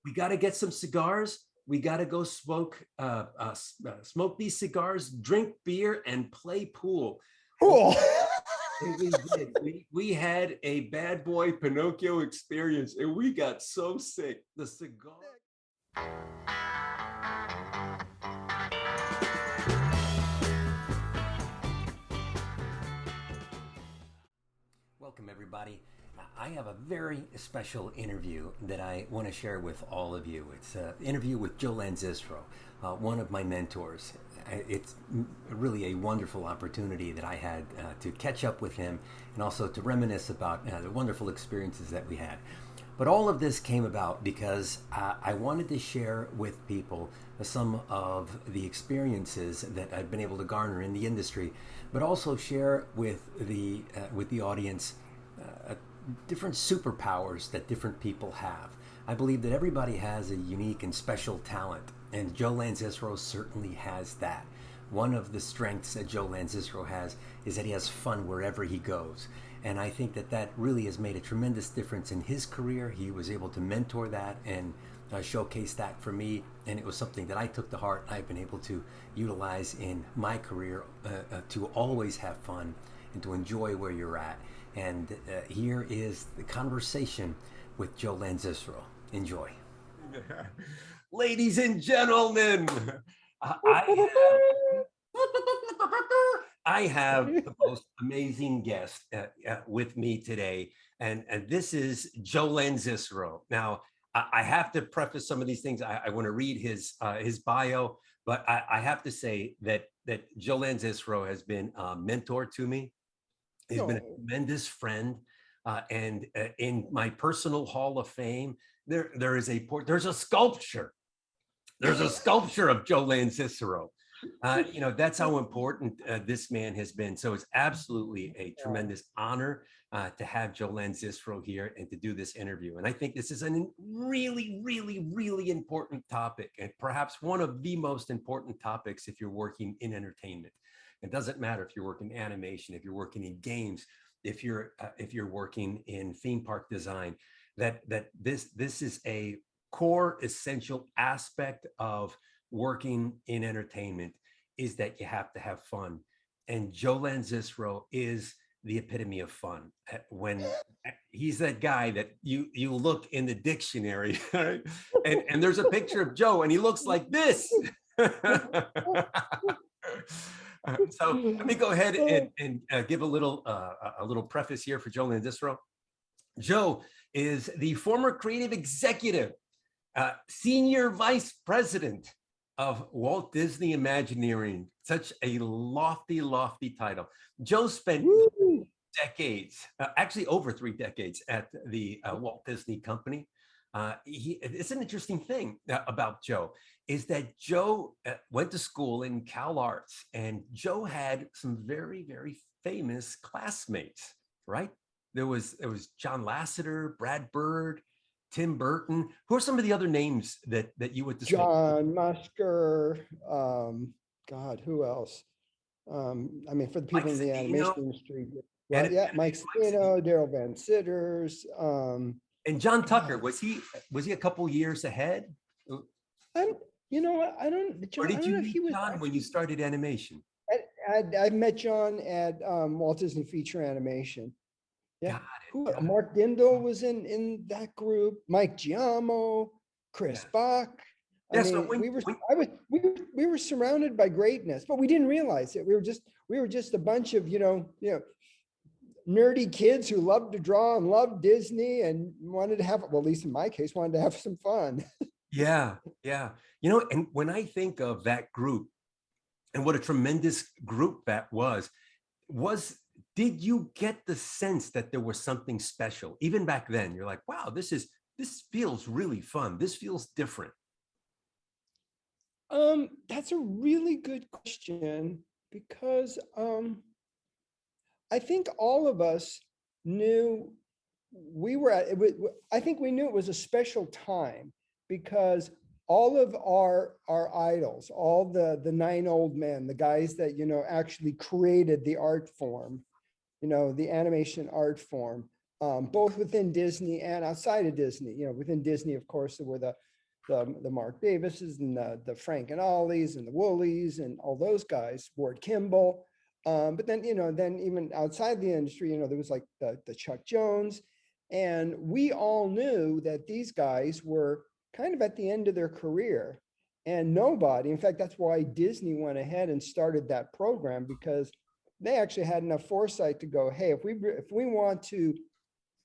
We got to get some cigars. We got to go smoke these cigars, drink beer, and play pool. Cool. And we did. We had a bad boy Pinocchio experience, and we got so sick. The cigar. Welcome, everybody. I have a very special interview that I want to share with all of you. It's an interview with Joe Lanzisero, one of my mentors. It's really a wonderful opportunity that I had to catch up with him and also to reminisce about the wonderful experiences that we had. But all of this came about because I wanted to share with people some of the experiences that I've been able to garner in the industry, but also share with the audience different superpowers that different people have. I believe that everybody has a unique and special talent, and Joe Lanzisero certainly has that. One of the strengths that Joe Lanzisero has is that he has fun wherever he goes. And I think that that really has made a tremendous difference in his career. He was able to mentor that and showcase that for me. And it was something that I took to heart. I've been able to utilize in my career to always have fun and to enjoy where you're at. And here is the conversation with Joe Lanzisero. Enjoy. Ladies and gentlemen, I have the most amazing guest with me today, and this is Joe Lanzisero. Now, I have to preface some of these things. I want to read his bio, but I have to say that Joe Lanzisero has been a mentor to me. He's been a tremendous friend, and in my personal Hall of Fame, there's a sculpture. There's a sculpture of Joe Lanzisero. That's how important this man has been. So it's absolutely a tremendous honor to have Joe Lanzisero here and to do this interview. And I think this is a really, really, really important topic, and perhaps one of the most important topics if you're working in entertainment. It doesn't matter if you're working in animation, if you're working in games, if you're working in theme park design. That this is a core essential aspect of working in entertainment, is that you have to have fun. And Joe Lanzisero is the epitome of fun. When he's that guy that you look in the dictionary, right? and there's a picture of Joe and he looks like this. So let me go ahead and give a little preface here for Joe Lanzisero. Joe is the former creative executive, senior vice president of Walt Disney Imagineering. Such a lofty, lofty title. Joe spent decades, actually over 3 decades, at the Walt Disney Company. It's an interesting thing about Joe is that Joe went to school in Cal Arts, and Joe had some very, very famous classmates, right? There was John Lasseter, Brad Bird, Tim Burton. Who are some of the other names that you would discuss? John Musker. God, who else? I mean, for the people in the animation industry. Well, yeah, Mike Savino, Daryl Van Sitters. And John Tucker, was he a couple years ahead? You know what? I don't. Or did you meet John when you started animation? I met John at Walt Disney Feature Animation. Yeah. Mark Dindal was in that group. Mike Giamo, Chris Bach. I mean, we were surrounded by greatness, but we didn't realize it. We were just a bunch of nerdy kids who loved to draw and loved Disney and wanted to have, well, at least in my case, wanted to have some fun. Yeah. And when I think of that group and what a tremendous group that was, did you get the sense that there was something special? Even back then, you're like, wow, this feels really fun. This feels different. That's a really good question, because I think all of us knew I think we knew it was a special time, because all of our idols, all the 9 old men, the guys that, actually created the art form, the animation art form, both within Disney and outside of Disney. You know, within Disney, of course, there were the Mark Davises and the Frank and Ollies and the Woolies and all those guys, Ward Kimball. But then, you know, then even outside the industry, you know, there was like the Chuck Jones. And we all knew that these guys were kind of at the end of their career. And nobody, in fact, that's why Disney went ahead and started that program, because they actually had enough foresight to go, hey, if we want to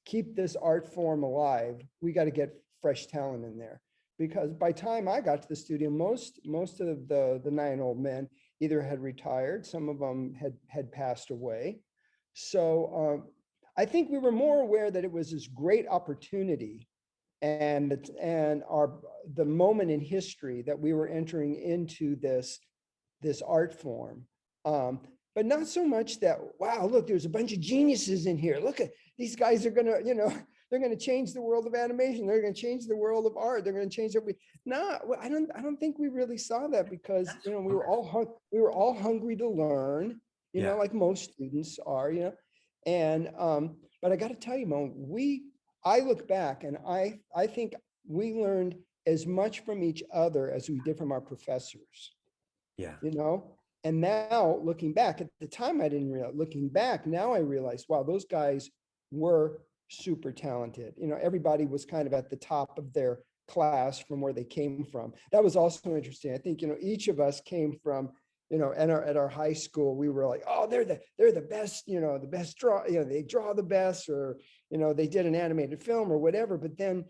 keep this art form alive, we got to get fresh talent in there. Because by the time I got to the studio, most of the 9 old men either had retired, some of them had passed away. So I think we were more aware that it was this great opportunity and the moment in history that we were entering into this art form. But not so much that, wow, look, there's a bunch of geniuses in here. Look at these guys are gonna, you know, they're gonna change the world of animation. They're gonna change the world of art. They're gonna change everything. No, I don't think we really saw that, because That's you know we wonderful. were all hungry to learn, you Yeah. know, like most students are, you know. And but I got to tell you, Mo, I look back and I think we learned as much from each other as we did from our professors, Yeah. you know. And now looking back, at the time I didn't realize, looking back now I realized, wow, those guys were super talented. You know, everybody was kind of at the top of their class from where they came from. That was also interesting. I think, you know, each of us came from, you know, at our high school, we were like, oh, they're the best, you know, the best draw, you know, they draw the best, or, you know, they did an animated film or whatever. But then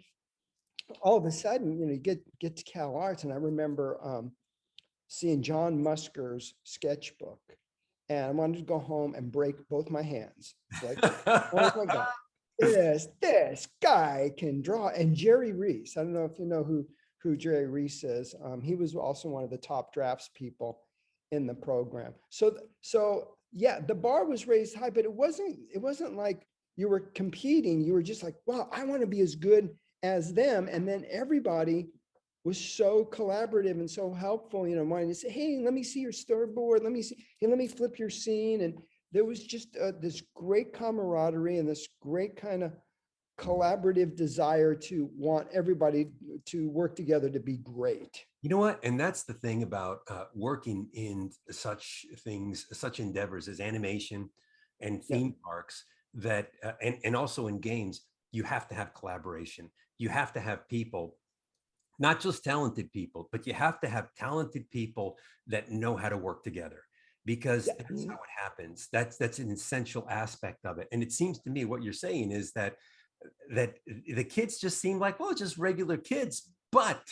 all of a sudden, you know, you get to Cal Arts, and I remember seeing John Musker's sketchbook, and I wanted to go home and break both my hands. It's like, oh my God, this guy can draw. And Jerry Reese, I don't know if you know who Jerry Reese is. He was also one of the top drafts people in the program. So yeah, the bar was raised high, but it wasn't like you were competing. You were just like, wow, I want to be as good as them. And then everybody was so collaborative and so helpful, you know, wanting to say, hey, let me see your storyboard. Let me see, hey, let me flip your scene. And there was just this great camaraderie and this great kind of collaborative desire to want everybody to work together to be great. You know what? And that's the thing about working in such things, such endeavors as animation and Yeah. theme parks, that, and also in games, you have to have collaboration. You have to have people, not just talented people, but you have to have talented people that know how to work together, because Yeah. that's how it happens. That's an essential aspect of it. And it seems to me what you're saying is that the kids just seem like, well, just regular kids, but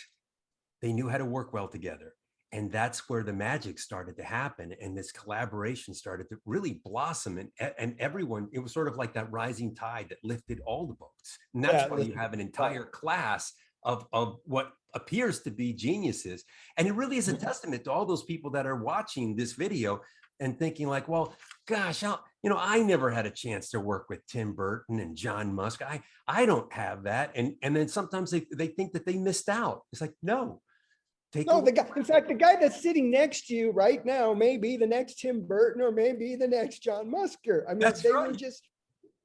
they knew how to work well together. And that's where the magic started to happen. And this collaboration started to really blossom. And everyone, it was sort of like that rising tide that lifted all the boats. And that's Yeah. why you have an entire class of what appears to be geniuses. And it really is a testament to all those people that are watching this video and thinking like, well, gosh, I never had a chance to work with Tim Burton and John Musk. I don't have that. And then sometimes they think that they missed out. It's like, no, take a No, the look. guy, in fact, the guy that's sitting next to you right now may be the next Tim Burton or maybe the next John Musker. I mean, That's they were right. just,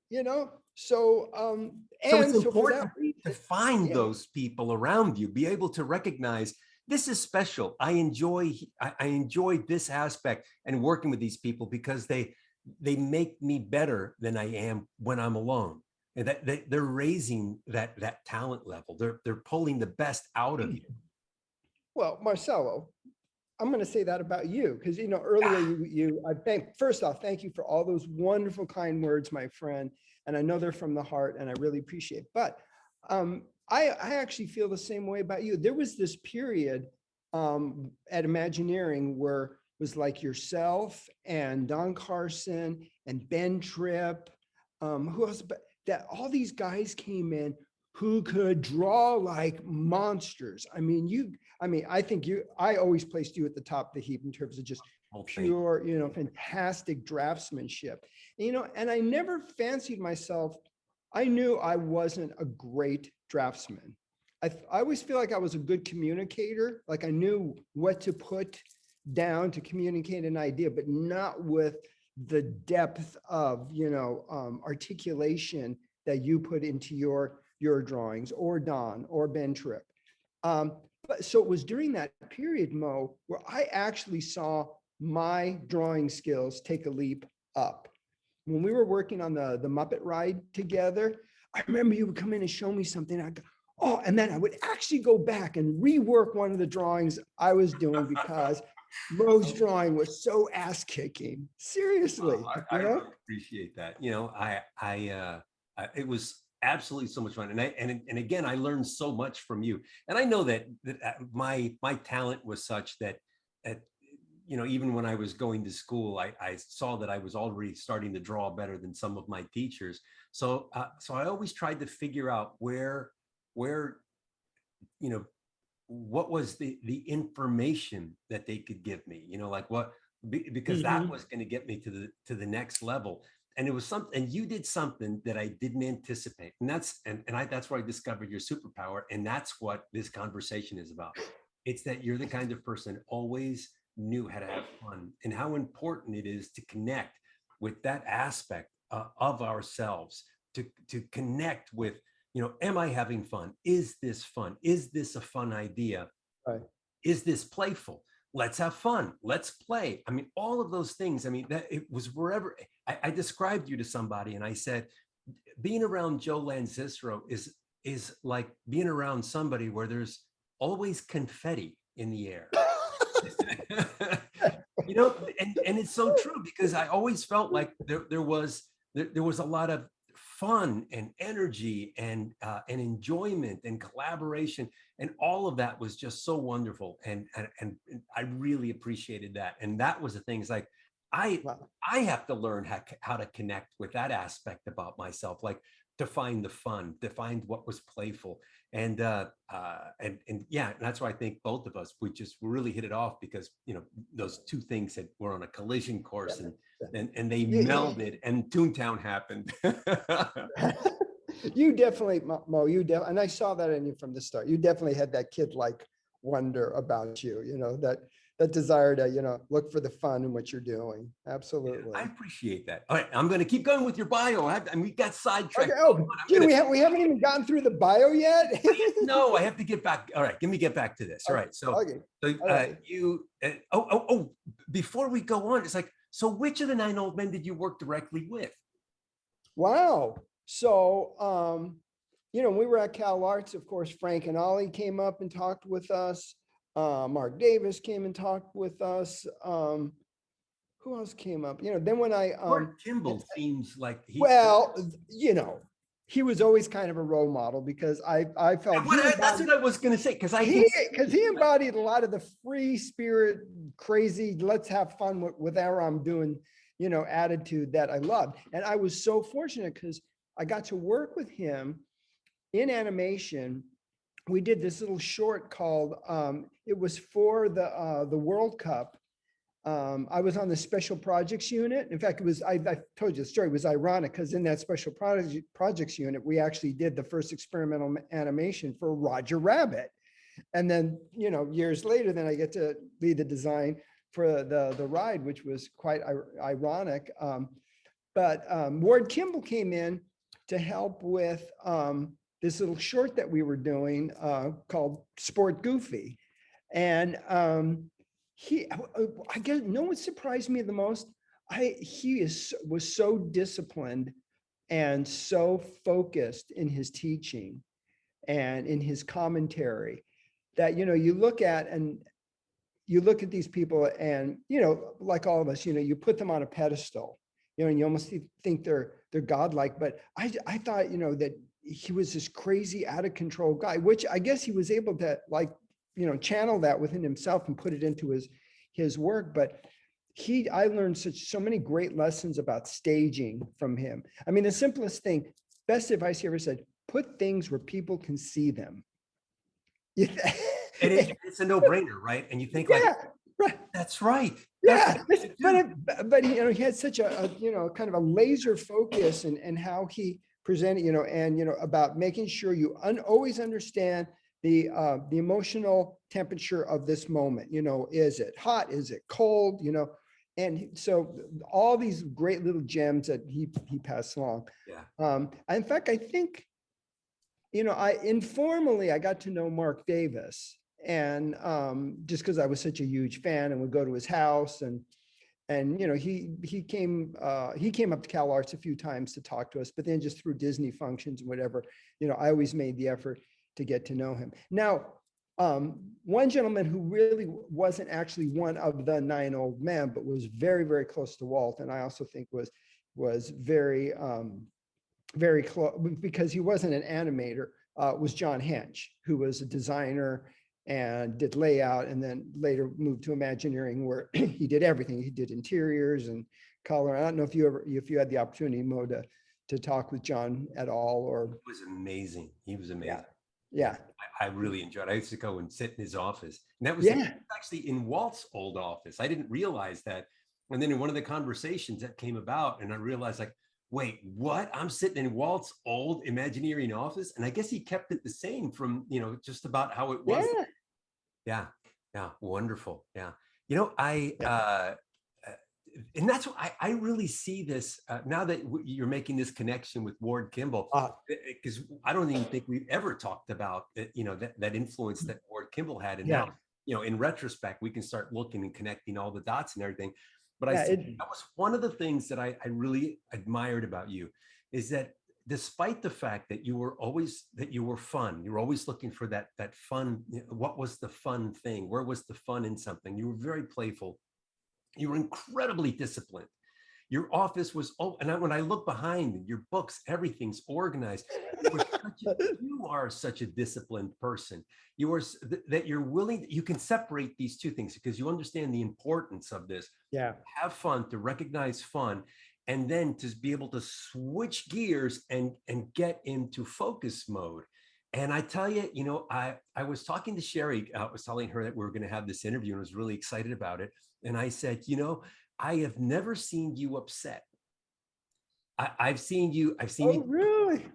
you know, so So it's and so for that important to reason, find yeah. those people around you, be able to recognize this is special. I enjoy this aspect and working with these people because they make me better than I am when I'm alone. And that they're raising that talent level. They're pulling the best out of you. Well, Marcelo, I'm going to say that about you because you know earlier I thank first off thank you for all those wonderful kind words, my friend, and I know they're from the heart, and I really appreciate. But I actually feel the same way about you. There was this period at Imagineering where it was like yourself and Don Carson and Ben Tripp, who else? But that all these guys came in who could draw like monsters. I think I always placed you at the top of the heap in terms of just Well, thank you. pure, you know, fantastic draftsmanship. You know, and I never fancied myself. I knew I wasn't a great draftsman. I always feel like I was a good communicator. Like I knew what to put down to communicate an idea, but not with the depth of, you know, articulation that you put into your drawings, or Don or Ben Tripp. But so it was during that period, Mo, where I actually saw my drawing skills take a leap up. When we were working on the Muppet ride together, I remember you would come in and show me something. I go, oh, and then I would actually go back and rework one of the drawings I was doing because Mo's drawing was so ass kicking. Seriously, I really appreciate that. It was absolutely so much fun, and again, I learned so much from you. And I know that my talent was such that, even when I was going to school, I saw that I was already starting to draw better than some of my teachers. So I always tried to figure out where what was the information that they could give me, like what, because that was going to get me to the next level. And it was something, and you did something that I didn't anticipate. And that's where I discovered your superpower. And that's what this conversation is about. It's that you're the kind of person always knew how to have fun, and how important it is to connect with that aspect of ourselves, to connect with, am I having fun? Is this fun? Is this a fun idea? Right. Is this playful? Let's have fun. Let's play. I mean, all of those things. I mean, that it was wherever I described you to somebody, and I said, being around Joe Lanzisero is like being around somebody where there's always confetti in the air. And it's so true, because I always felt like there was a lot of fun and energy and enjoyment and collaboration, and all of that was just so wonderful, and I really appreciated that. And that was the things, like I have to learn how to connect with that aspect about myself, like to find the fun, to find what was playful. And yeah, that's why I think both of us, we just really hit it off, because those two things were on a collision course, and they melded, and Toontown happened. You definitely, Mo, and I saw that in you from the start. You definitely had that kid-like wonder about you, that desire to, look for the fun in what you're doing. Absolutely. I appreciate that. All right, I'm going to keep going with your bio. We got sidetracked. Okay. Oh, gee, we haven't even gotten through the bio yet. No, I have to get back. All right, let me get back to this. All right, so, okay. you. Before we go on, it's like, so which of the 9 old men did you work directly with? Wow. So, when we were at Cal Arts, of course, Frank and Ollie came up and talked with us. Mark Davis came and talked with us. Who else came up? Then when Walt Kimball seems like he was always kind of a role model, because I felt that's what I was going to say, because he embodied a lot of the free spirit, crazy, let's have fun with whatever I'm doing, attitude that I loved. And I was so fortunate, because I got to work with him in animation. We did this little short called, it was for the World Cup. I was on the special projects unit. In fact, I told you the story. It was ironic, because in that special projects unit, we actually did the first experimental animation for Roger Rabbit. And then, years later, then I get to lead the design for the ride, which was quite ironic. But Ward Kimball came in to help with this little short that we were doing called Sport Goofy. And I guess, what surprised me the most, he was so disciplined and so focused in his teaching and in his commentary that, you look at these people, and, like all of us, you put them on a pedestal, and you almost think they're godlike. But I thought, that he was this crazy, out of control guy, which I guess he was able to, like, channel that within himself and put it into his work. But I learned so many great lessons about staging from him. I mean, the simplest thing, best advice he ever said: put things where people can see them. It's a no-brainer, right? And you think, like, right. That's right. Yeah, but he had such a kind of a laser focus and how he presented, and about making sure you always understand the emotional temperature of this moment. Is it hot? Is it cold? And so all these great little gems that he passed along. Yeah. In fact, I think, I informally, I got to know Mark Davis, and just because I was such a huge fan and would go to his house, and he came up to Cal Arts a few times to talk to us, but then just through Disney functions and whatever, I always made the effort to get to know him. Now, one gentleman who really wasn't actually one of the 9 old men, but was very, very close to Walt, and I also think was very very close, because he wasn't an animator, was John Hench, who was a designer and did layout, and then later moved to Imagineering, where he did everything. He did interiors and color. I don't know if you had the opportunity, Mo, to talk with John at all, or. It was amazing. He was Yeah. amazing. Yeah. I really enjoyed it. I used to go and sit in his office. And that was Yeah. actually in Walt's old office. I didn't realize that. And then in one of the conversations that came about, and I realized, like, wait, what? I'm sitting in Walt's old Imagineering office. And I guess he kept it the same from, just about how it was. Yeah. Yeah. Yeah. Wonderful. Yeah. Yeah. And that's what I really see this now that you're making this connection with Ward Kimball, because I don't even think we've ever talked about that influence that Ward Kimball had, and Yeah. now in retrospect we can start looking and connecting all the dots and everything. But Yeah, that was one of the things that I really admired about you, is that despite the fact that you were fun, you were always looking for that fun. What was the fun thing? Where was the fun in something? You were very playful. You were incredibly disciplined. Your office was, and when I look behind your books, everything's organized. You are such a disciplined person. You are that you're willing, you can separate these two things because you understand the importance of this. Yeah. Have fun, to recognize fun, and then to be able to switch gears and get into focus mode. And I tell you, I was talking to Sherry, I was telling her that we were going to have this interview and was really excited about it. And I said, I have never seen you upset. I've seen you. Oh, really?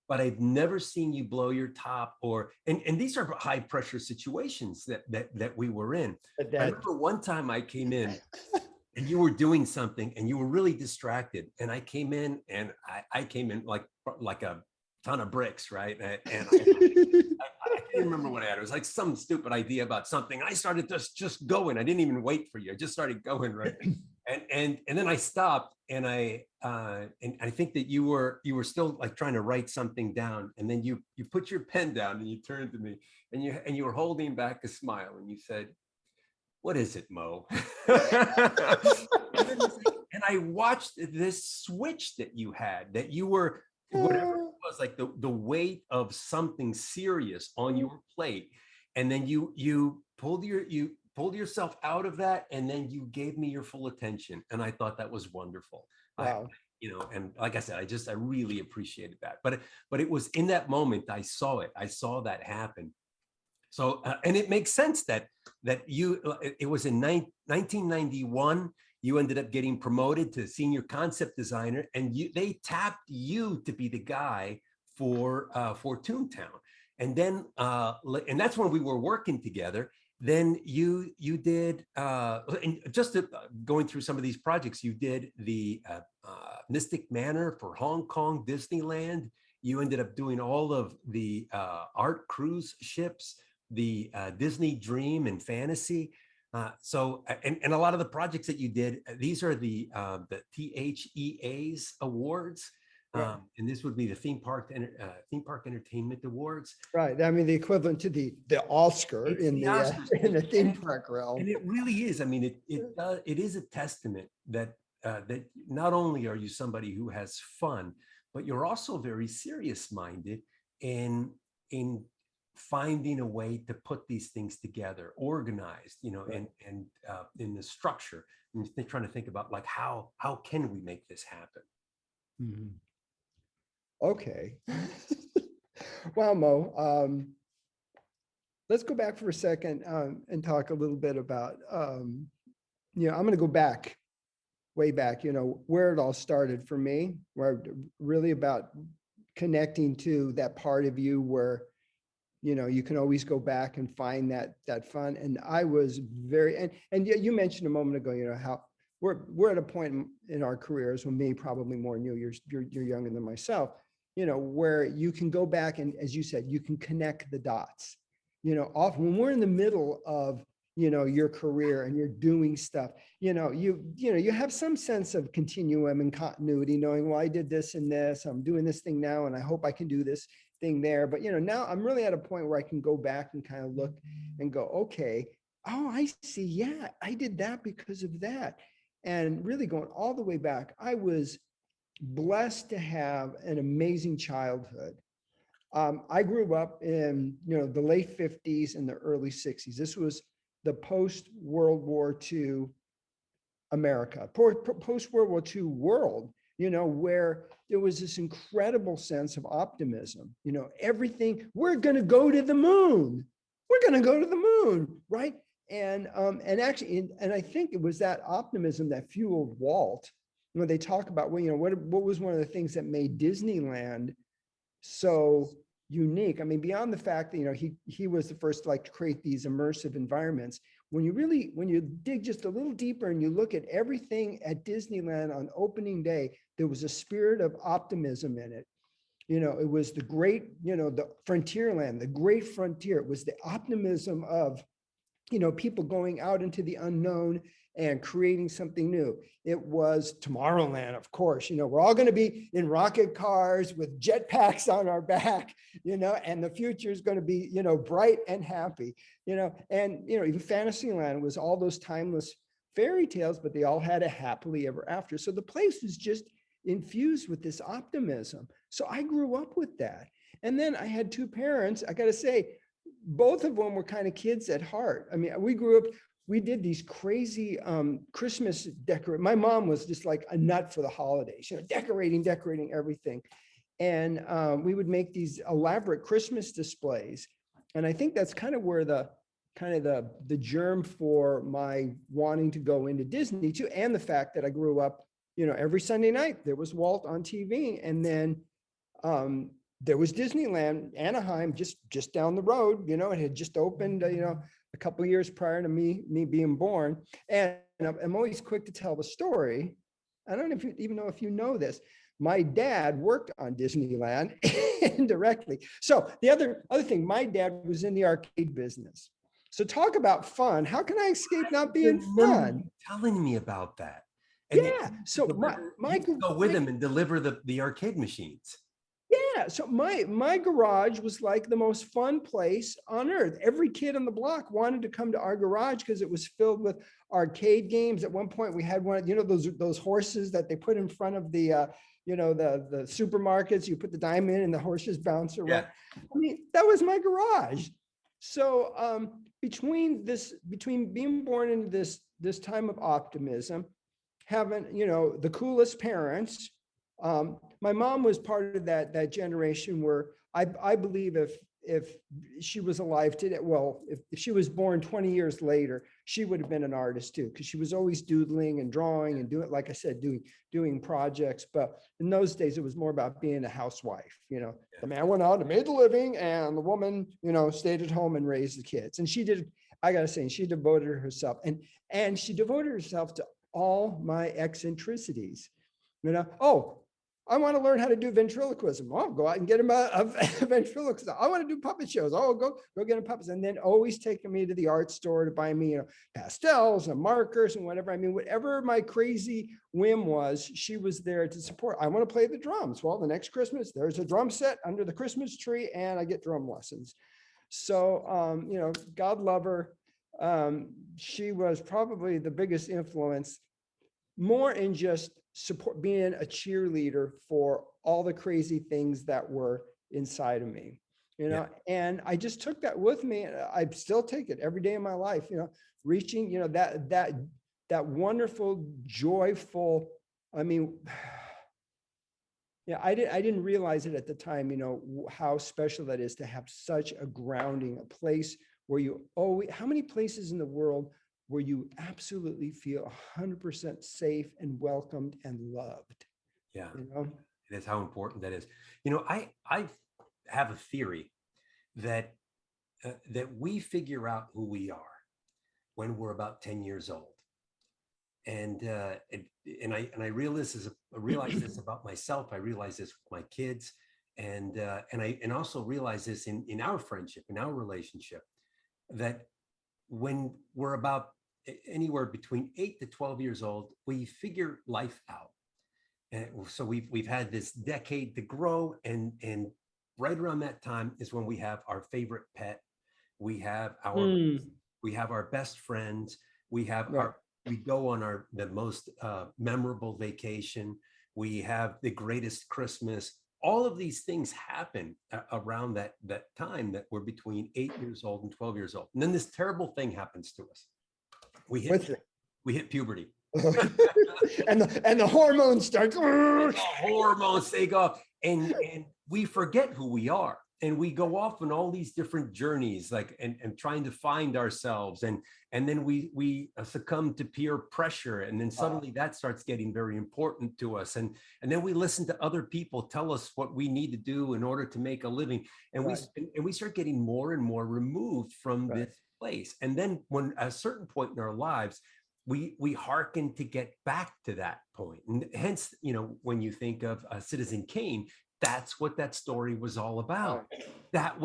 But I've never seen you blow your top, and these are high pressure situations that we were in. I remember one time I came in and you were doing something and you were really distracted. And I came in and I came in like a ton of bricks, right? And I can't remember what I had. It was like some stupid idea about something. I started just going. I didn't even wait for you. I just started going, right? And then I stopped, and I think that you were still like trying to write something down, and then you put your pen down and you turned to me and you were holding back a smile and you said, "What is it, Mo?" And I watched this switch that you had, that you were, whatever it was, like the weight of something serious on your plate, and then you pulled yourself out of that, and then you gave me your full attention, and I thought that was wonderful. Wow. And like I said, I really appreciated that. But it was in that moment I saw that happen. So and it makes sense that it was in 1991. You ended up getting promoted to senior concept designer, and they tapped you to be the guy for Toontown. And then and that's when we were working together. Then you did and just going through some of these projects, you did the Mystic Manor for Hong Kong Disneyland. You ended up doing all of the art cruise ships, the Disney Dream and Fantasy. And a lot of the projects that you did, these are the THEA's awards. Right. And this would be the theme park entertainment awards. Right. I mean, the equivalent to the Oscar in the theme park realm. And it really is. I mean, it is a testament that that not only are you somebody who has fun, but you're also very serious minded in finding a way to put these things together, organized, Right. and in the structure. And trying to think about, like, how can we make this happen? Mhm. Okay. Wow, Mo. Let's go back for a second and talk a little bit about, I'm going to go back, way back, where it all started for me, where really about connecting to that part of you where, you can always go back and find that fun. And I was very, and you mentioned a moment ago, how we're at a point in our careers, well, me probably more than you, you're younger than myself, where you can go back and, as you said, you can connect the dots. Often when we're in the middle of, your career and you're doing stuff, you have some sense of continuum and continuity, knowing, well, I did this and this, I'm doing this thing now, and I hope I can do this thing there. But, now I'm really at a point where I can go back and kind of look and go, okay, oh, I see. Yeah, I did that because of that. And really going all the way back, I was blessed to have an amazing childhood. I grew up in, the late 50s and the early 60s. This was the post World War II America, post World War II world, where there was this incredible sense of optimism. Everything, we're going to go to the moon. We're going to go to the moon, right? And actually, and I think it was that optimism that fueled Walt. They talk about, well, what was one of the things that made Disneyland so unique? I mean, beyond the fact that he was the first to create these immersive environments. When you dig just a little deeper and you look at everything at Disneyland on opening day, there was a spirit of optimism in it. It was the great, the Frontierland, the great frontier. It was the optimism of people going out into the unknown and creating something new. It was Tomorrowland, of course. We're all going to be in rocket cars with jetpacks on our back, and the future is going to be, bright and happy, and, even Fantasyland was all those timeless fairy tales, but they all had a happily ever after. So the place was just infused with this optimism. So I grew up with that. And then I had two parents, I got to say, both of them were kind of kids at heart. I mean, we grew up, we did these crazy Christmas decorate. My mom was just like a nut for the holidays, decorating everything. And we would make these elaborate Christmas displays. And I think that's kind of where the germ for my wanting to go into Disney too. And the fact that I grew up, every Sunday night there was Walt on TV. And then there was Disneyland, Anaheim, just down the road. It had just opened, a couple of years prior to me being born. And I'm always quick to tell the story. I don't know if even know if you know this. My dad worked on Disneyland indirectly. So the other thing, my dad was in the arcade business. So talk about fun. How can I escape not being fun? Telling me about that. And yeah. So my go with him and deliver the arcade machines. Yeah, so my garage was like the most fun place on earth. Every kid on the block wanted to come to our garage because it was filled with arcade games. At one point, we had one, those horses that they put in front of the the supermarkets. You put the dime in and the horses bounce around. Yeah. I mean, that was my garage. So between being born into this time of optimism, having the coolest parents. My mom was part of that generation where I believe if she was alive today, well, if she was born 20 years later, she would have been an artist too, because she was always doodling and drawing and doing, like I said, doing projects. But in those days, it was more about being a housewife. The man went out and made a living, and the woman, stayed at home and raised the kids. And she did. I gotta say, she devoted herself, and she devoted herself to all my eccentricities. Oh, I want to learn how to do ventriloquism. Oh, go out and get him a ventriloquist. I want to do puppet shows. Oh, go get him puppets. And then always taking me to the art store to buy me, pastels and markers and whatever. I mean, whatever my crazy whim was, she was there to support. I want to play the drums. Well, the next Christmas, there's a drum set under the Christmas tree, and I get drum lessons. So, God love her. She was probably the biggest influence, more in just support, being a cheerleader for all the crazy things that were inside of me, and I just took that with me, and I still take it every day of my life, reaching, that wonderful, joyful, I mean, I didn't realize it at the time, how special that is to have such a grounding, a place where you always, how many places in the world where you absolutely feel 100% safe and welcomed and loved? Yeah, that's how important that is. I have a theory that that we figure out who we are when we're about 10 years old. And I realize this about myself. I realize this with my kids, and also realize this in our friendship, in our relationship, that when we're about anywhere between 8 to 12 years old, we figure life out. And so we've had this decade to grow, and right around that time is when we have our favorite pet, we have our Hmm. we have our best friends, we have Right. our we go on our the most memorable vacation, we have the greatest Christmas. All of these things happen around that time, that we're between 8 years old and 12 years old, and then this terrible thing happens to us. We hit With it. we hit puberty. And the hormones start. The hormones take off, and we forget who we are, and we go off on all these different journeys, like and trying to find ourselves, and then we succumb to peer pressure, and then suddenly that starts getting very important to us, and then we listen to other people tell us what we need to do in order to make a living, and we Right. and we start getting more and more removed from Right. this place. And then when at a certain point in our lives, we hearken to get back to that point. And hence, when you think of Citizen Kane, that's what that story was all about. Right. That's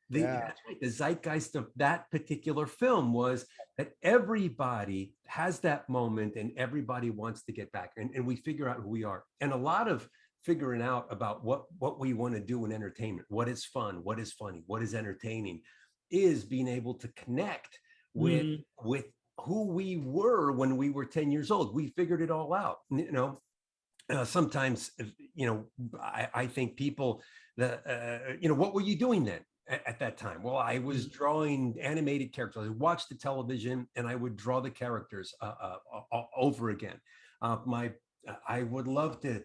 Yeah. that's right. The zeitgeist of that particular film was that everybody has that moment, and everybody wants to get back, and we figure out who we are. And a lot of figuring out about what we want to do in entertainment, what is fun, what is funny, what is entertaining, is being able to connect with Mm. with who we were when we were 10 years old. We figured it all out. Sometimes, I think people that, what were you doing then at that time? Well, I was drawing animated characters. I watched the television and I would draw the characters over again. I would love to.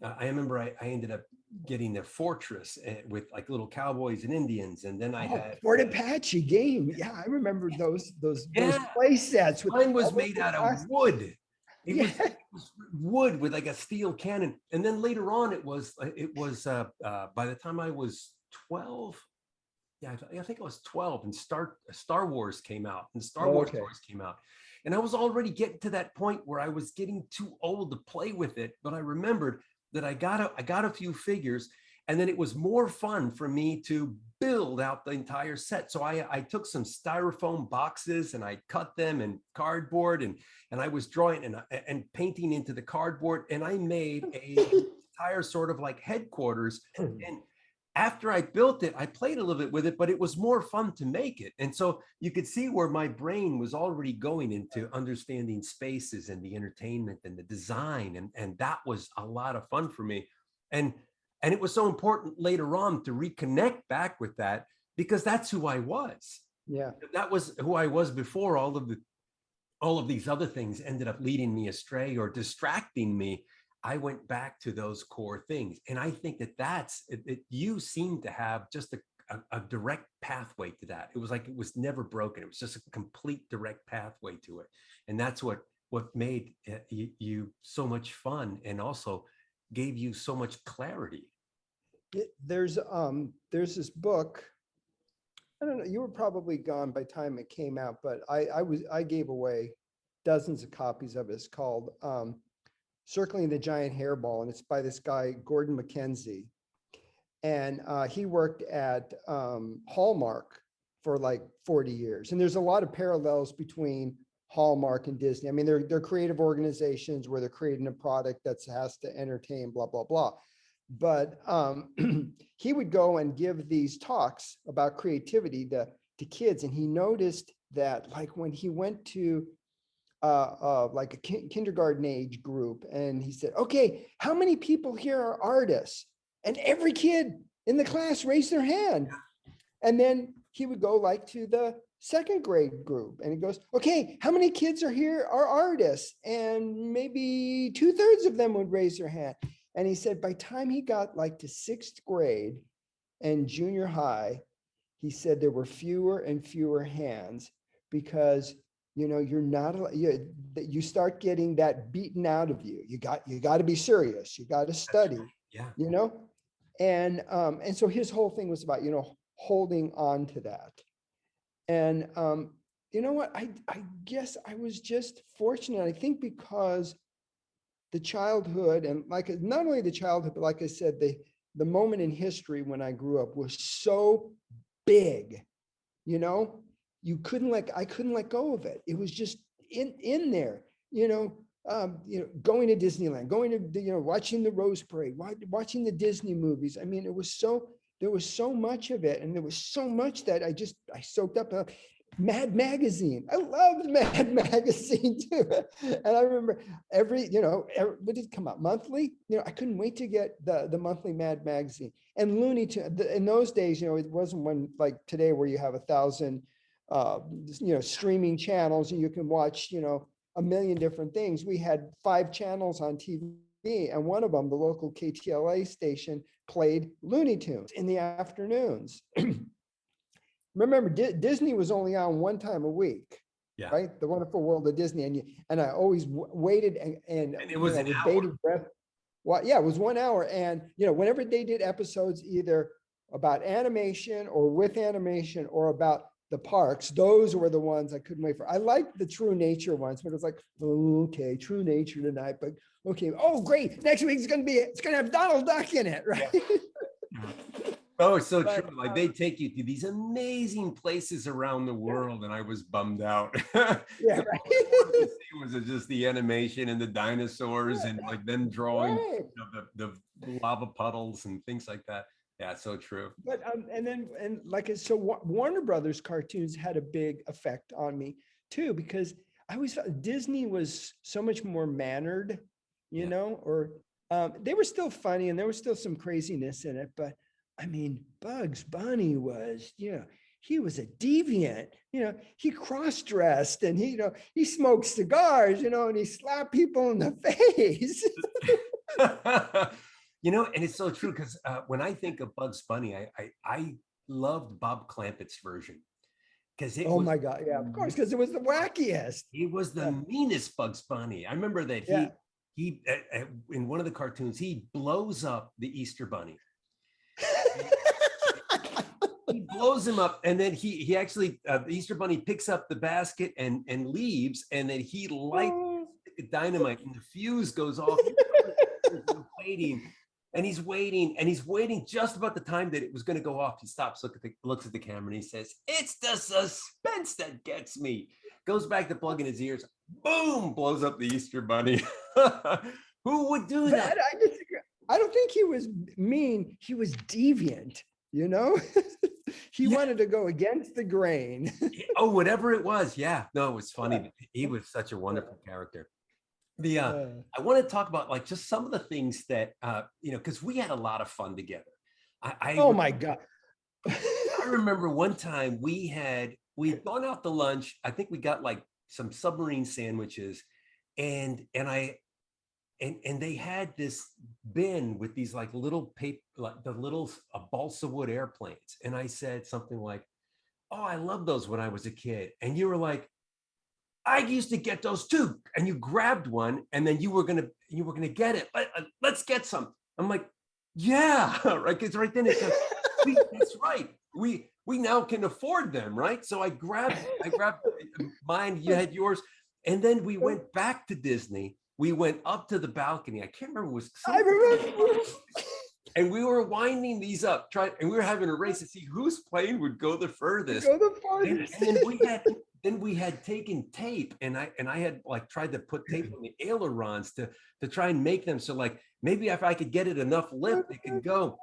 I remember I ended up getting a fortress with like little cowboys and Indians, and then I Oh, had Fort Apache game. Yeah, I remember those yeah. play sets with Mine was all made the out of cars. wood. Yeah. It was wood with like a steel cannon. And then later on, by the time I was 12, yeah, I think I was 12, and Star Wars came out, and Star Wars Okay. toys came out. And I was already getting to that point where I was getting too old to play with it. But I remembered that I got a few figures, and then it was more fun for me to build out the entire set. So I took some styrofoam boxes and I cut them in cardboard, and I was drawing and painting into the cardboard, and I made a entire sort of like headquarters. And after I built it, I played a little bit with it, but it was more fun to make it. And so you could see where my brain was already going into understanding spaces and the entertainment and the design. And that was a lot of fun for me. And and it was so important later on to reconnect back with that, because that's who I was. Yeah. That was who I was before all of these other things ended up leading me astray or distracting me. I went back to those core things. And I think you seem to have just a direct pathway to that. It was like it was never broken. It was just a complete direct pathway to it. And that's what made you so much fun, and also gave you so much clarity. There's this book. I don't know, you were probably gone by the time it came out, but I gave away dozens of copies of it. It's called Circling the Giant Hairball, and it's by this guy, Gordon McKenzie. And he worked at Hallmark for like 40 years. And there's a lot of parallels between Hallmark and Disney. I mean, they're creative organizations where they're creating a product that has to entertain, blah, blah, blah. But he would go and give these talks about creativity to kids. And he noticed that like when he went to like a kindergarten age group, and he said, okay, how many people here are artists? And every kid in the class raised their hand. And then he would go like to the second grade group, and he goes, okay, how many kids are artists? And maybe 2/3 of them would raise their hand. And he said by time he got like to sixth grade and junior high, he said there were fewer and fewer hands, because you're not, you start getting that beaten out of you. You got to be serious. You got to study, Yeah. and so his whole thing was about, holding on to that. And you know what? I guess I was just fortunate. I think because the childhood and like not only the childhood, but like I said, the moment in history when I grew up was so big, you know, I couldn't let go of it. It was just in there, going to Disneyland, going to, watching the Rose Parade, watching the Disney movies. I mean, there was so much of it, and there was so much that I soaked up. Mad Magazine. I loved Mad Magazine too. And I remember what did it come out? Monthly? I couldn't wait to get the monthly Mad Magazine. And Looney Tunes. In those days, it wasn't one like today where you have 1,000 streaming channels and you can watch, a million different things. We had 5 channels on TV, and one of them, the local KTLA station, played Looney Tunes in the afternoons. Remember, Disney was only on one time a week, Yeah. right? The Wonderful World of Disney, and I always waited and it was an with hour. bated breath. Well, yeah, it was 1 hour, and whenever they did episodes either about animation or with animation or about the parks, those were the ones I couldn't wait for. I liked the True Nature ones, but it was like, oh, okay, True Nature tonight, but okay, oh great, next week it's gonna have Donald Duck in it, right? Yeah. Oh, it's so But, true. Like they take you to these amazing places around the world, and I was bummed out. Yeah, All right. I wanted to see was just the animation and the dinosaurs, and like them drawing Right. the lava puddles and things like that. Yeah, so true. But and like so Warner Brothers cartoons had a big effect on me too, because I always felt Disney was so much more mannered, Yeah. or they were still funny and there was still some craziness in it, but I mean, Bugs Bunny was, he was a deviant, he cross-dressed and he smoked cigars, and he slapped people in the face. And it's so true because when I think of Bugs Bunny, I loved Bob Clampett's version because Oh my God. Yeah, of course, because it was the wackiest. he was the Yeah. meanest Bugs Bunny. I remember that Yeah. he in one of the cartoons he blows up the Easter Bunny. He blows him up, and then he actually the Easter Bunny picks up the basket and leaves, and then he lights dynamite, and the fuse goes off. Waiting, and he's waiting just about the time that it was going to go off. He stops, looks at the camera, and he says, "It's the suspense that gets me." Goes back to plugging his ears. Boom! Blows up the Easter Bunny. Who would do that? I disagree. I don't think he was mean. He was deviant, he wanted to go against the grain. Oh, whatever it was. Yeah. No, it was funny. Yeah. He was such a wonderful character. I want to talk about like just some of the things that because we had a lot of fun together. Oh my God. I remember one time we'd gone out to lunch. I think we got like some submarine sandwiches, and they had this bin with these like little paper, like the little balsa wood airplanes. And I said something like, "Oh, I love those when I was a kid." And you were like, "I used to get those too." And you grabbed one, and then you were gonna get it. Let's get some. I'm like, yeah, right. Because right then it's like, that's right. We now can afford them, right? So I grabbed mine. You had yours, and then we went back to Disney. We went up to the balcony. I can't remember. It was I remember. and we were winding these up, and we were having a race to see whose plane would go the furthest. And then we had taken tape, and I had like tried to put tape on the ailerons to try and make them so like maybe if I could get it enough lift, it could go.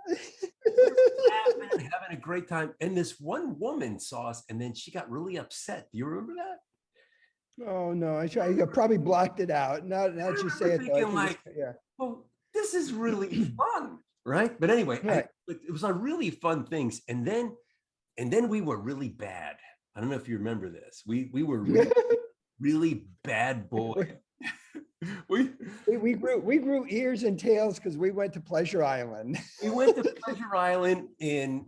Having a great time. And this one woman saw us, and then she got really upset. Do you remember that? Oh no, I probably blocked it out. Now that you say it, though, like, yeah. Well, this is really fun, right? But anyway, right. It was a really fun things, and then we were really bad. I don't know if you remember this. We were really, really bad boys. we grew ears and tails because we went to Pleasure Island. We went to Pleasure Island in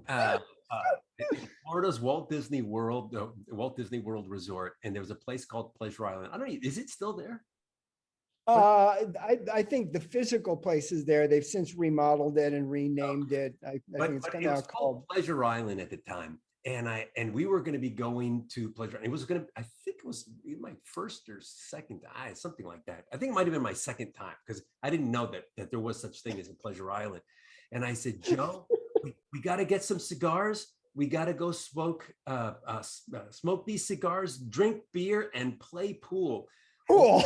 Florida's Walt Disney World Resort, and there was a place called Pleasure Island. I don't know, is it still there? I think the physical place is there. They've since remodeled it and renamed it. I think it's now called Pleasure Island at the time. and we were going to be going to Pleasure Island. It was going to, I think it was my first or second, something like that. I think it might have been my second time because I didn't know that there was such thing as a Pleasure Island. And I said, Joe, we got to get some cigars. We got to go smoke these cigars, drink beer, and play pool. Cool.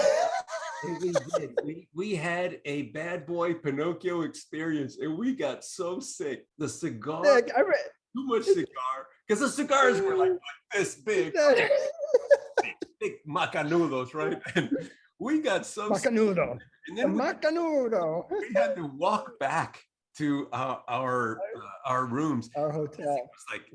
And we did. We had a bad boy Pinocchio experience, and we got so sick. The cigar, Nick, too much cigar, because the cigars were like this big, big macanudos, right? And we got so Macanudo. and then Macanudo. we had to walk back to our rooms. Our hotel. It was like,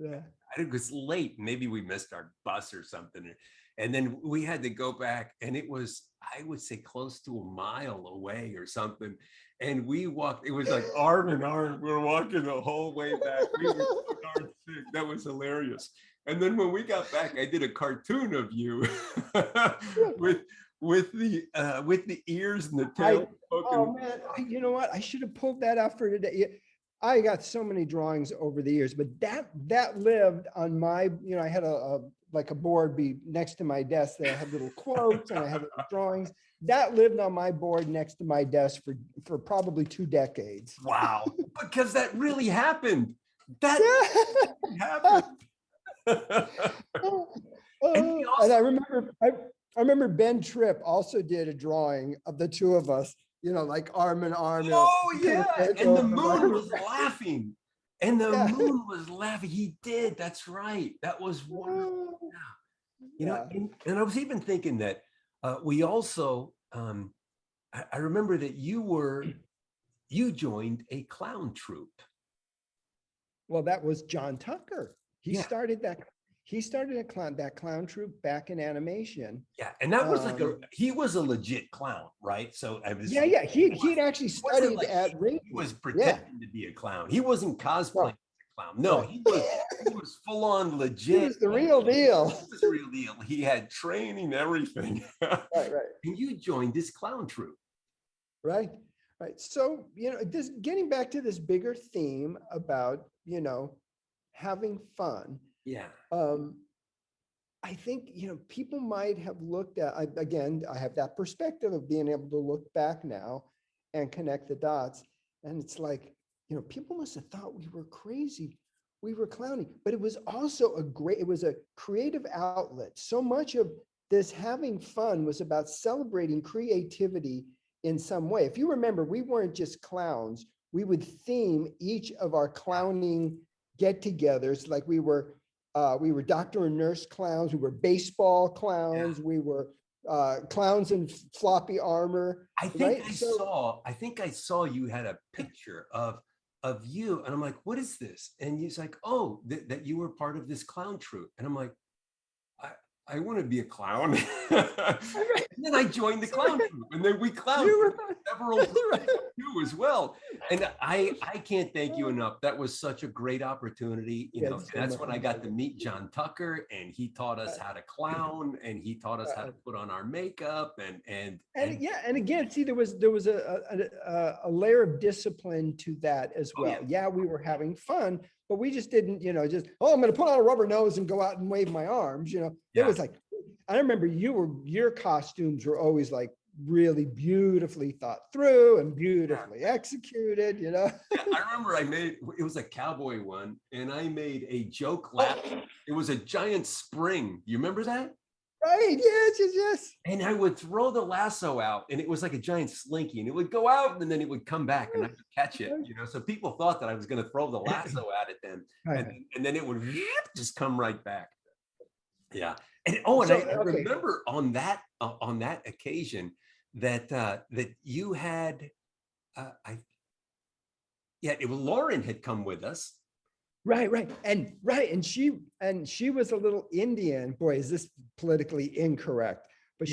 I think it was late. Maybe we missed our bus or something. And then we had to go back, and it was, I would say, close to a mile away or something. And we walked, it was like arm in arm. We were walking the whole way back. We were so darn sick. That was hilarious. And then when we got back, I did a cartoon of you with the ears and the tail. Oh man, you know what? I should have pulled that out for today. I got so many drawings over the years, but that lived on my, I had a like a board be next to my desk that I had little quotes and I had little drawings. That lived on my board next to my desk for probably 2 decades. Wow, because that really happened. That happened. And I remember Ben Tripp also did a drawing of the two of us, like arm in arm. Oh yeah, and the moon was laughing. And the moon was laughing. He did. That's right. That was wonderful. Yeah. And I was even thinking that we also, I remember that you joined a clown troupe. Well, that was John Tucker. He started that. He started that clown troupe back in animation. Yeah, and that was he was a legit clown, right? So I was. Yeah. He'd actually studied at radio. He was pretending to be a clown. He wasn't cosplaying as a clown. No, he was full on legit. He was the real deal. He was the real deal. He had training, everything. Right. And you joined this clown troupe. Right. So, this getting back to this bigger theme about, having fun. Yeah. I think, people might have looked at, again, I have that perspective of being able to look back now and connect the dots. And it's like, people must have thought we were crazy. We were clowning, but it was also it was a creative outlet. So much of this having fun was about celebrating creativity in some way. If you remember, we weren't just clowns. We would theme each of our clowning get-togethers like we were doctor and nurse clowns. We were baseball clowns. Yeah. We were clowns in floppy armor. I think I saw you had a picture of you, and I'm like, what is this? And he's like, oh, that you were part of this clown troupe. And I'm like, I want to be a clown. And then I joined the clown troupe, and then we clowned several too as well. And I can't thank you enough. That was such a great opportunity. And that's when I got to meet John Tucker, and he taught us how to clown, and he taught us how to put on our makeup, and again, see, there was a layer of discipline to that as well. Yeah, we were having fun, but we just didn't, I'm going to put on a rubber nose and go out and wave my arms. It was like, I remember your costumes were always like really beautifully thought through and beautifully executed, Yeah, I remember it was a cowboy one, and I made a joke laugh. It was a giant spring. You remember that? Right, yes. And I would throw the lasso out, and it was like a giant slinky, and it would go out, and then it would come back, and I would catch it, So people thought that I was going to throw the lasso at them, and then it would just come right back. Yeah. And I remember on that occasion that you had, Lauren had come with us. Right. And she was a little Indian. Boy, is this politically incorrect, but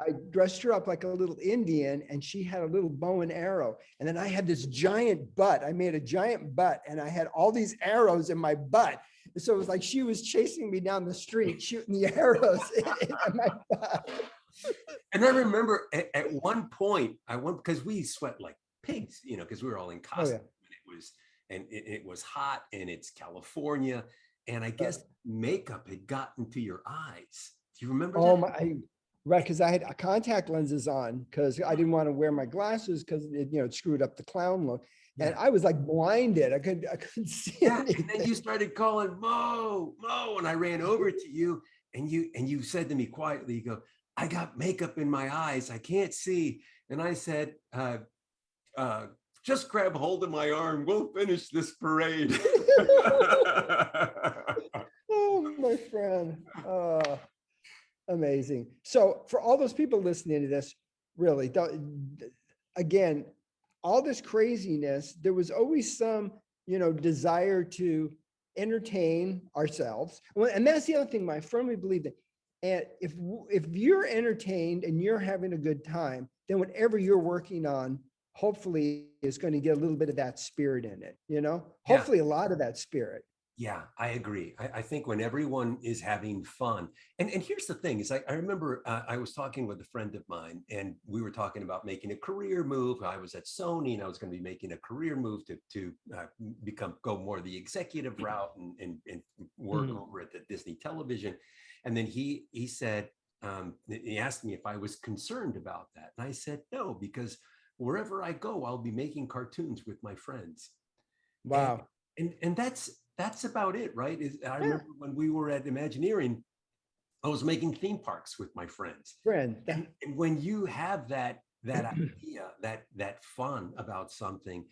I dressed her up like a little Indian, and she had a little bow and arrow. And then I had this giant butt. I made a giant butt, and I had all these arrows in my butt. So it was like she was chasing me down the street, shooting the arrows in my butt. And I remember at one point I went, because we sweat like pigs, because we were all in costume, and it was hot, and it's California. and I Uh, guess makeup had gotten to your eyes. Do you remember Oh that? my, right, because I had contact lenses on because I didn't want to wear my glasses because it screwed up the clown look. And Yeah. I was like blinded. I couldn't see Yeah, and then you anything. started calling Mo, Mo, and I ran over to you, and you said to me quietly, you go, I got makeup in my eyes, I can't see. And I said, uh, just grab hold of my arm, we'll finish this parade. Oh, my friend. Amazing. So for all those people listening to this, really, again, all this craziness, there was always some, desire to entertain ourselves. Well, and that's the other thing, I firmly believe that. And if you're entertained and you're having a good time, then whatever you're working on, hopefully is going to get a little bit of that spirit in it, Yeah. hopefully a lot of that spirit. Yeah, I agree. I think when everyone is having fun, and here's the thing: is I remember I was talking with a friend of mine, and we were talking about making a career move. I was at Sony, and I was going to be making a career move to go more the executive route and work Mhm. over at the Disney Television. And then he said he asked me if I was concerned about that, and I said no, because wherever I go, I'll be making cartoons with my friends, and Wow. and that's about it, right? I Yeah, remember when we were at Imagineering, I was making theme parks with my friends, friend. and when you have that idea, that fun about something,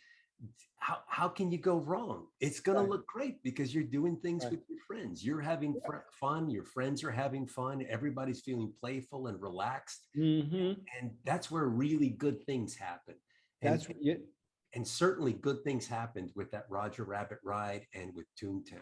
how can you go wrong? It's going to Right, look great because you're doing things right. with your friends. You're having fun. Your friends are having fun. Everybody's feeling playful and relaxed, Hmm. and that's where really good things happen. And That's what you, and certainly good things happened with that Roger Rabbit ride and with Toontown.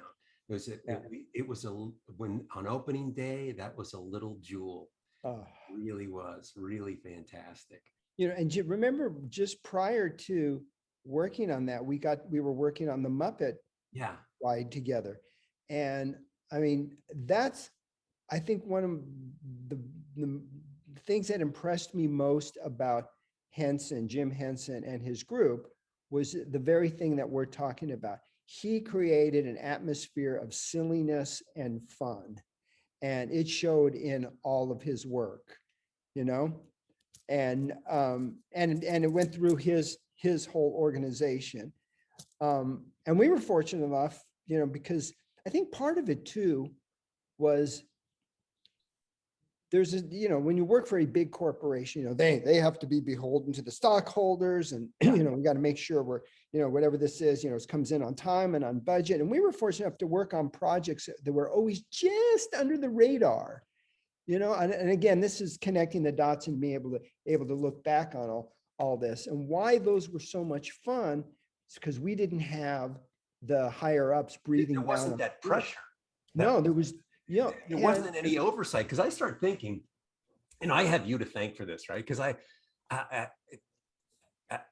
yeah. It was a when on opening day, that was a little jewel. Uh, Really was really fantastic. and you remember just prior to working on that, we were working on the Muppet Yeah, ride together. And I mean, that's, I think one of the, the things that impressed me most about Jim Henson and his group was the very thing that we're talking about. He created an atmosphere of silliness and fun, and it showed in all of his work, you know, and it went through his whole organization. And we were fortunate enough, because I think part of it too was there's when you work for a big corporation, they have to be beholden to the stockholders, and yeah, we got to make sure we're, whatever this is, it comes in on time and on budget. And we were fortunate enough to work on projects that were always just under the radar, and again, this is connecting the dots and being able to look back on all this and why those were so much fun. It's because we didn't have the higher ups breathing there down wasn't our that throat. pressure. That No, there was, there and wasn't any oversight because I start thinking, and I have you to thank for this, right? Because I,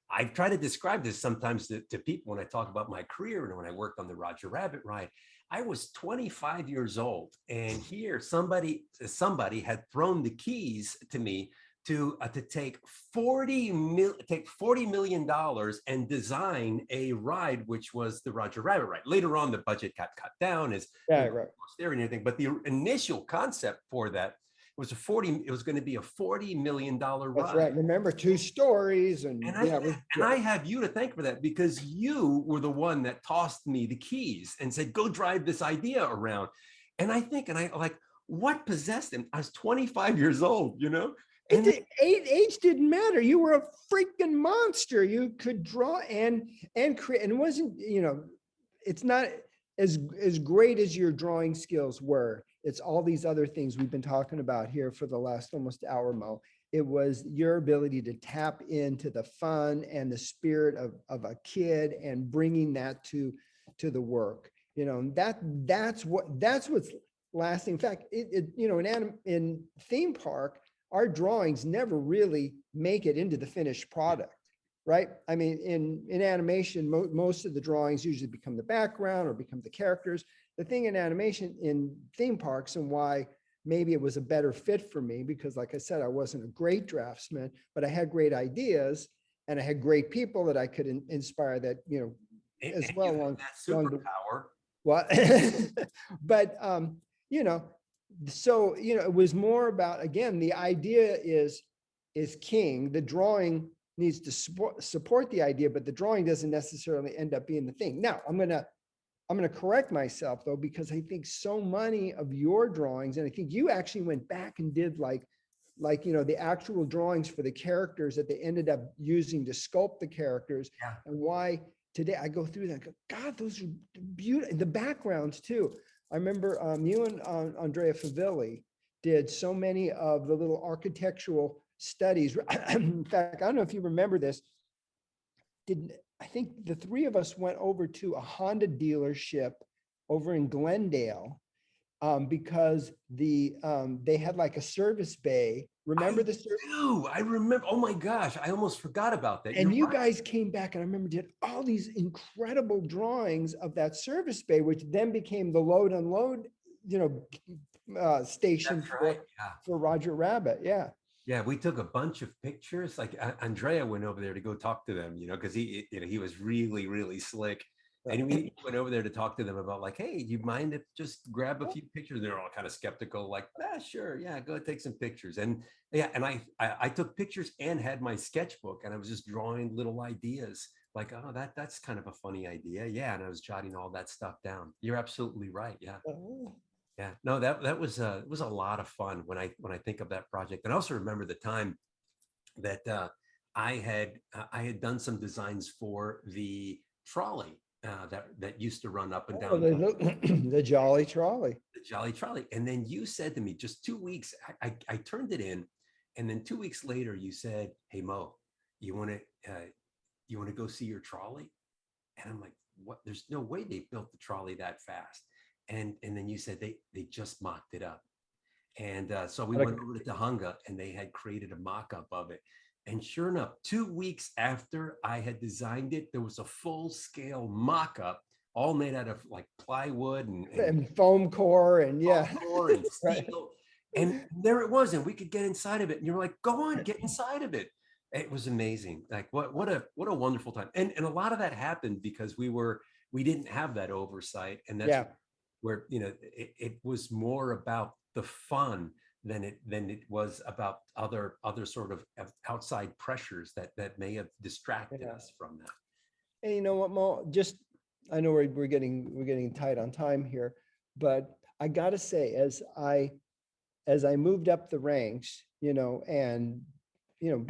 I try to describe this sometimes to people when I talk about my career and when I worked on the Roger Rabbit ride. I was 25 years old, and here somebody had thrown the keys to me to take $40 million and design a ride, which was the Roger Rabbit ride. Later on, the budget got cut down as yeah, right. there and everything, but the initial concept for that it was going to be a $40 million That's ride. right. Remember, two stories, and And I yeah, it was, and I have you to thank for that because you were the one that tossed me the keys and said, "Go drive this idea around." And I think, and I like, what possessed him? I was 25 years old, it and did, age didn't matter. You were a freaking monster. You could draw and create, and it wasn't, it's not as great as your drawing skills were. It's all these other things we've been talking about here for the last almost hour, Mo. It was your ability to tap into the fun and the spirit of a kid and bringing that to the work. That's what's lasting. In fact, in theme park, our drawings never really make it into the finished product, right? I mean, in animation, most of the drawings usually become the background or become the characters. The thing in animation in theme parks, and why maybe it was a better fit for me, because like I said, I wasn't a great draftsman, but I had great ideas and I had great people that I could inspire that, and as you well have along that along the superpower Well, but, you know, so, it was more about, again, the idea is king. The drawing needs to support the idea, but the drawing doesn't necessarily end up being the thing. Now, I'm going to correct myself though, because I think so many of your drawings, and I think you actually went back and did the actual drawings for the characters that they ended up using to sculpt the characters, Yeah. and why today I go through that and go, God, those are beautiful. The backgrounds too. I remember you and Andrea Favilli did so many of the little architectural studies. In fact, I don't know if you remember this. I think the three of us went over to a Honda dealership over in Glendale, because they had like a service bay. Remember the service? I remember. Oh my gosh, I almost forgot about that. And You're you right. guys came back, and I remember did all these incredible drawings of that service bay, which then became the load unload, station That's right. Yeah. for Roger Rabbit. Yeah. Yeah, we took a bunch of pictures. Like Andrea went over there to go talk to them, because he was really, really slick. And we went over there to talk to them about like, hey, do you mind if just grab a few pictures? They're all kind of skeptical, like, sure, yeah, go take some pictures. And yeah, and I took pictures and had my sketchbook, and I was just drawing little ideas, like, oh, that's kind of a funny idea, yeah. And I was jotting all that stuff down. You're absolutely right, yeah. Oh. Yeah, no, that was it was a lot of fun when I think of that project. And I also remember the time that I had done some designs for the trolley that used to run up and Oh, down the Jolly Trolley. the Jolly Trolley. And then you said to me, just 2 weeks, I turned it in, and then 2 weeks later you said, "Hey Mo, you want to go see your trolley?" And I'm like, "What? There's no way they built the trolley that fast." And then you said they just mocked it up. And so we went over to Tahunga, and they had created a mock-up of it. And sure enough, 2 weeks after I had designed it, there was a full-scale mock-up, all made out of like plywood And foam core, and yeah. core and Right. steel. And there it was, and we could get inside of it. And you're like, go on, get inside of it. It was amazing. Like what a wonderful time. And a lot of that happened because we didn't have that oversight. And that's Yeah. where it was more about the fun than it was about other sort of outside pressures that may have distracted us from that. And you know what, Mo? I know we're getting tight on time here, but I gotta say, as I moved up the ranks, and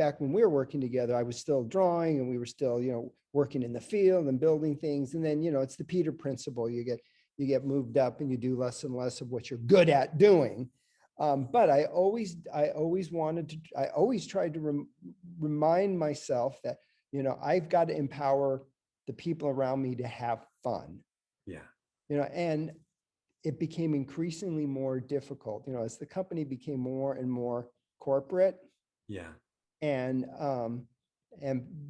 back when we were working together, I was still drawing, and we were still, working in the field and building things. And then, it's the Peter principle. You get moved up, and you do less and less of what you're good at doing. But I always tried to remind myself that, I've got to empower the people around me to have fun. Yeah. And it became increasingly more difficult, as the company became more and more corporate. Yeah. And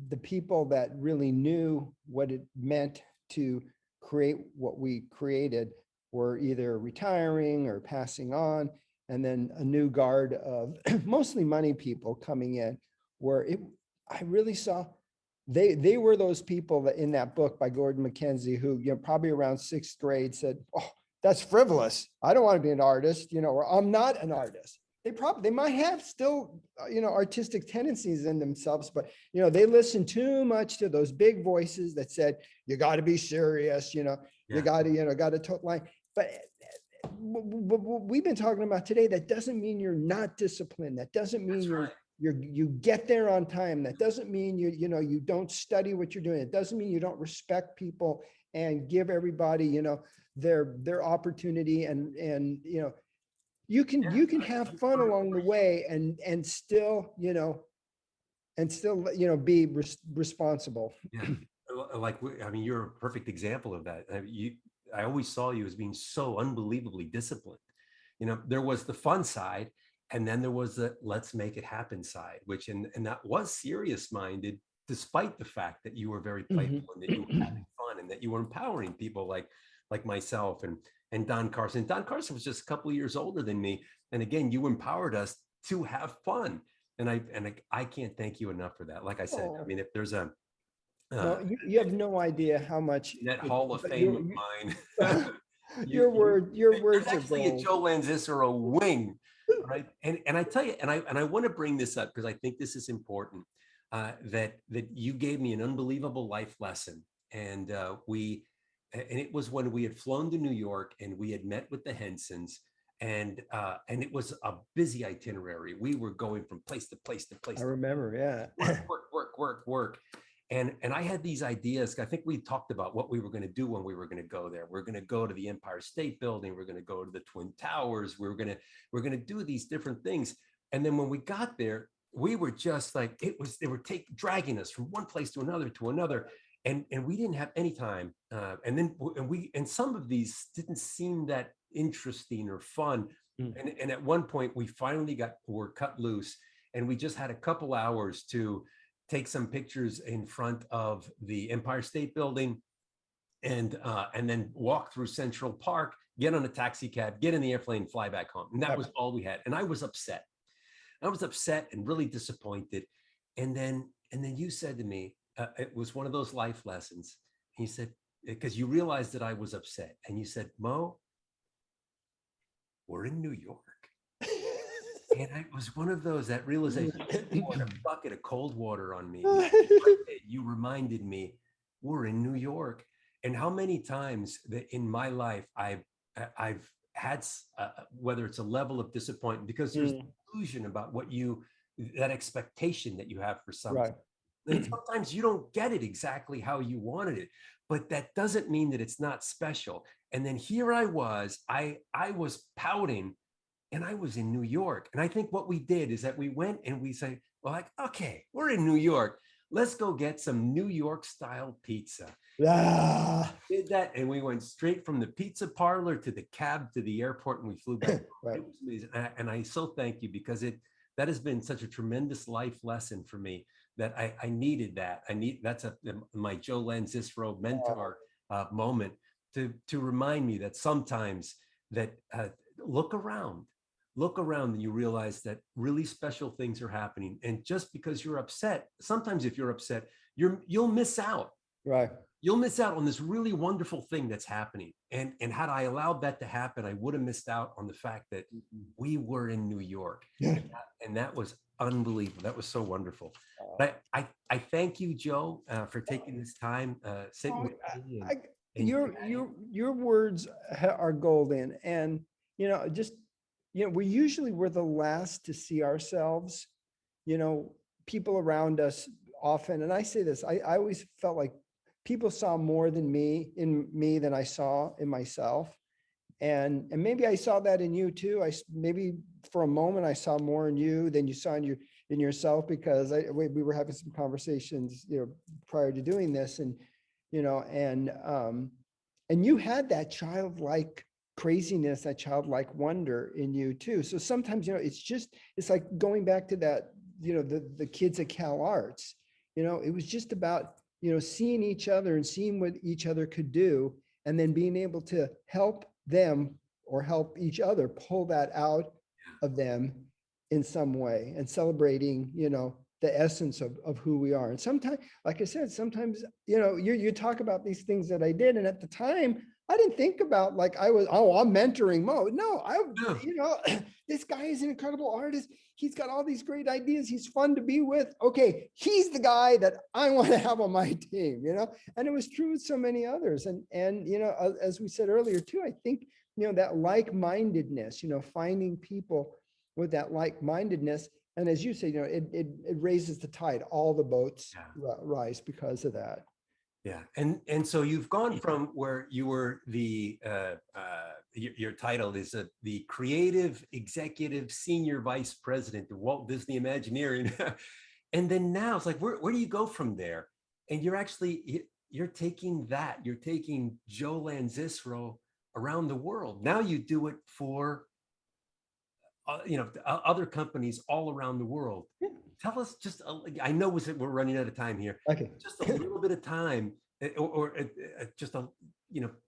the people that really knew what it meant to create what we created were either retiring or passing on. And then a new guard of mostly money people coming in, I really saw they were those people that in that book by Gordon McKenzie, who, probably around sixth grade said, "Oh, that's frivolous. I don't want to be an artist, or I'm not an artist." They might have still, artistic tendencies in themselves, but, they listened too much to those big voices that said, you got to be serious, you got to toe line. But we've been talking about today, that doesn't mean you're not disciplined. That doesn't mean you get there on time. That doesn't mean you don't study what you're doing. It doesn't mean you don't respect people and give everybody, their opportunity, and you can have fun along the way and still, be responsible. Yeah. Like, I mean, you're a perfect example of that. I always saw you as being so unbelievably disciplined. There was the fun side, and then there was the let's make it happen side, which, and that was serious minded, despite the fact that you were very playful and that you were having fun and that you were empowering people like myself and Don Carson. Don Carson was just a couple of years older than me. And again, you empowered us to have fun. And I can't thank you enough for that. Like I said, I mean, if there's uh, No, you have no idea how much in that it, Hall of but Fame of mine. your There's words are actually a gold. Joe Lanzisero wing, right? And I tell you, and I want to bring this up because I think this is important. That you gave me an unbelievable life lesson, and and it was when we had flown to New York and we had met with the Hensons, and it was a busy itinerary. We were going from place to place to place I to remember, yeah. work. And I had these ideas. I think we talked about what we were going to do when we were going to go there. We're going to go to the Empire State Building. We're going to go to the Twin Towers. We're going to do these different things. And then when we got there, we were just like they were dragging us from one place to another, and we didn't have any time. And some of these didn't seem that interesting or fun. Mm. And at one point, were cut loose, and we just had a couple hours to take some pictures in front of the Empire State Building, and then walk through Central Park, get on a taxi cab, get in the airplane, fly back home. And that was all we had. And I was upset. I was upset and really disappointed. And then you said to me, it was one of those life lessons. And you said, because you realized that I was upset, and you said, Mo, we're in New York. And it was one of those, that realization, you poured a bucket of cold water on me. You reminded me, we're in New York. And how many times that in my life I've had, whether it's a level of disappointment, because there's an illusion about that expectation that you have for something. Right. And sometimes you don't get it exactly how you wanted it, but that doesn't mean that it's not special. And then here I was pouting, and I was in New York. And I think what we did is that we went and we said, well, like, okay, we're in New York. Let's go get some New York style pizza. Ah, Did that, and we went straight from the pizza parlor to the cab to the airport, and we flew back. right. It was amazing. And I so thank you, because that has been such a tremendous life lesson for me, that I needed that. That's my Joe Lanzisero mentor moment to remind me that sometimes that look around and you realize that really special things are happening. And just because you're upset, sometimes if you're upset, you'll miss out. Right. You'll miss out on this really wonderful thing that's happening. And had I allowed that to happen, I would have missed out on the fact that we were in New York. Yeah. And that was unbelievable. That was so wonderful. But I thank you, Joe, for taking this time, sitting with me. Your words are golden, and just we're the last to see ourselves. People around us often, and I say this, I always felt like people saw more in me than I saw in myself. And maybe I saw that in you too. Maybe for a moment I saw more in you than you saw in yourself, because we were having some conversations, prior to doing this, and you had that childlike craziness, that childlike wonder in you too. So sometimes, it's like going back to that, the kids at Cal Arts, it was just about, seeing each other and seeing what each other could do, and then being able to help them or help each other pull that out of them in some way, and celebrating, the essence of who we are. And sometimes, like I said, sometimes, you talk about these things that I did, and at the time, I didn't think about like I'm mentoring Mo. No, this guy is an incredible artist. He's got all these great ideas. He's fun to be with. Okay, he's the guy that I want to have on my team, and it was true with so many others. And as we said earlier too, I think, that like-mindedness, finding people with that like-mindedness. And as you say, it raises the tide. All the boats rise because of that. Yeah, and so you've gone from where you were your title is the creative executive senior vice president of Walt Disney Imagineering, and then now it's like, where do you go from there? And you're taking Joe Lanzisero around the world. Now you do it for other companies all around the world. Tell us just, I know we're running out of time here. Okay. Just a little bit of time, or just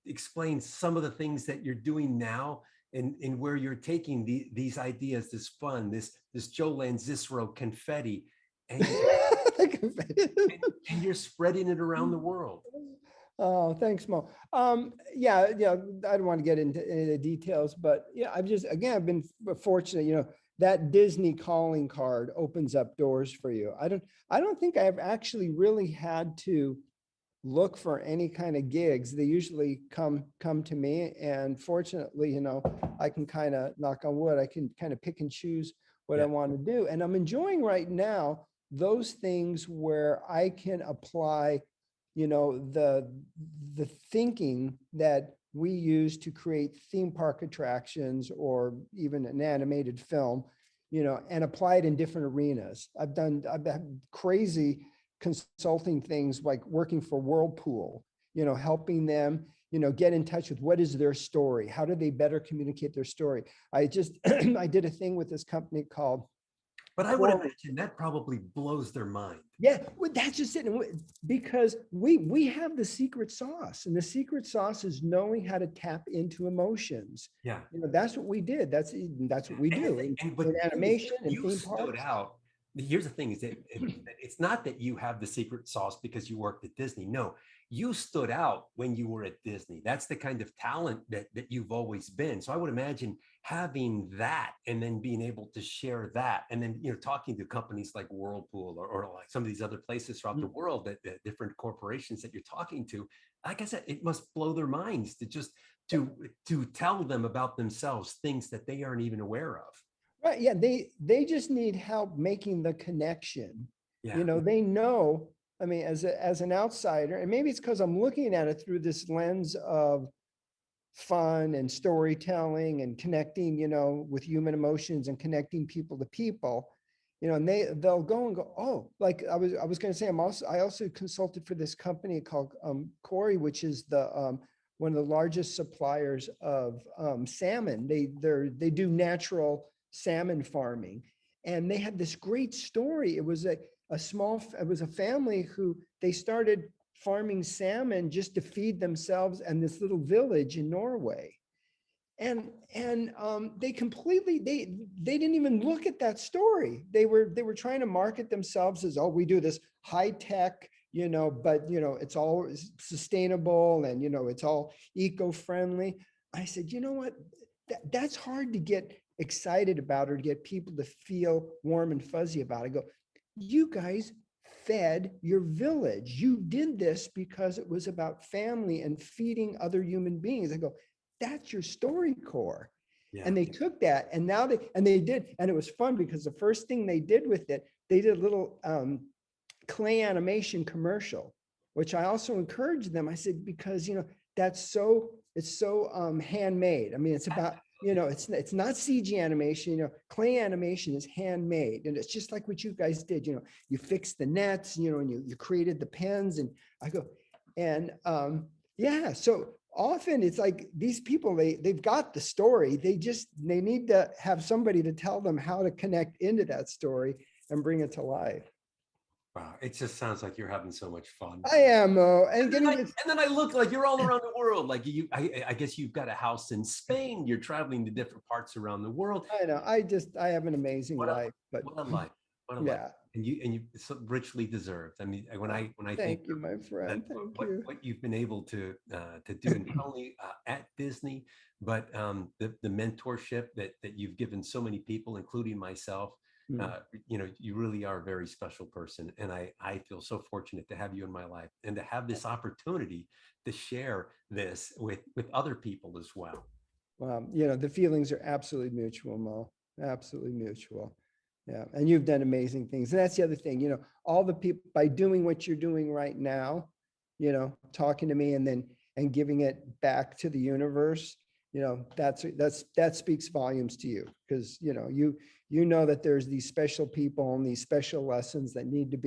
explain some of the things that you're doing now, and where you're taking these ideas, this fun, this Joe Lanzisero confetti, and And you're spreading it around the world. Oh, thanks, Mo. Yeah, yeah, I don't want to get into any of the details, but yeah, I've been fortunate, that Disney calling card opens up doors for you. I don't think I've actually really had to look for any kind of gigs. They usually come to me, and fortunately, I can kind of, knock on wood, I can kind of pick and choose what I Yeah. want to do. And I'm enjoying right now those things where I can apply, the thinking that we use to create theme park attractions or even an animated film, and apply it in different arenas. I've had crazy consulting things like working for Whirlpool, helping them, get in touch with what is their story? How do they better communicate their story? I just, I did a thing with this company called But I would Core. imagine that probably blows their mind. Yeah, well, that's just it. Because we have the secret sauce, and the secret sauce is knowing how to tap into emotions. Yeah. That's what we did. That's what we do But in the thing is, animation and you theme stood parks. out. Here's the thing: is that it's not that you have the secret sauce because you worked at Disney. No, you stood out when you were at Disney. That's the kind of talent that you've always been. So I would imagine having that and then being able to share that, and then talking to companies like Whirlpool or like some of these other places throughout the world, that different corporations that you're talking to. Like I said, it must blow their minds to just to tell them about themselves, things that they aren't even aware of. Right. Yeah. They just need help making the connection. Yeah. They know, I mean, as an outsider, and maybe it's because I'm looking at it through this lens of fun and storytelling and connecting, with human emotions and connecting people to people, and they'll go and go, oh, like I was going to say, I also consulted for this company called Corey, which is the one of the largest suppliers of salmon. They do natural salmon farming, and they had this great story. It was it was a family who they started farming salmon just to feed themselves and this little village in Norway. And they completely they didn't even look at that story. They were trying to market themselves as, oh, we do this high tech, but it's all sustainable and it's all eco-friendly. I said, you know what? That's hard to get excited about or to get people to feel warm and fuzzy about. I go, you guys fed your village. You did this because it was about family and feeding other human beings. I go, that's your story core. Yeah. And they took that, and now they did, and it was fun because the first thing they did with it, they did a little clay animation commercial, which I also encouraged them. I said, because it's so handmade. I mean, it's about, it's not CG animation, clay animation is handmade. And it's just like what you guys did, you fixed the nets, and you created the pens. And I go, and yeah, so often it's like these people, they've got the story. They need to have somebody to tell them how to connect into that story and bring it to life. Wow. It just sounds like you're having so much fun. I am, and And then getting I, this. and then I look like you're all around the world. Like I guess you've got a house in Spain. You're traveling to different parts around the world. I know. I have an amazing What a life, but what a life. What a life. yeah. And you so richly deserved. I mean, when I think Thank you, my that friend. Thank what you. what you've been able to do not only at Disney, but the mentorship that you've given so many people, including myself. Mm. You really are a very special person, and I feel so fortunate to have you in my life and to have this opportunity to share this with other people as well. The feelings are absolutely mutual, Mo. Absolutely mutual. Yeah. And you've done amazing things. And that's the other thing, all the people, by doing what you're doing right now, talking to me and giving it back to the universe, that speaks volumes to you, because, you know that there's these special people and these special lessons that need to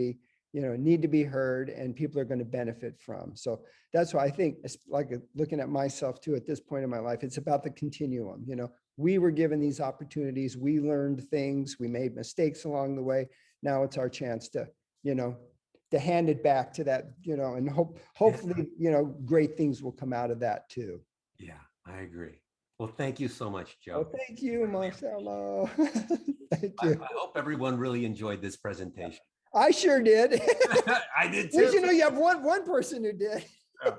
be heard, and people are going to benefit from. So that's why I think it's like looking at myself too, at this point in my life, it's about the continuum. We were given these opportunities, we learned things, we made mistakes along the way. Now it's our chance to, to hand it back to that, and hopefully, great things will come out of that too. Yeah, I agree. Well, thank you so much, Oh, Joe. thank you, Marcelo. Thank I you. hope everyone really enjoyed this presentation. I sure did. I did At least too. you know you have one person who did. Yeah.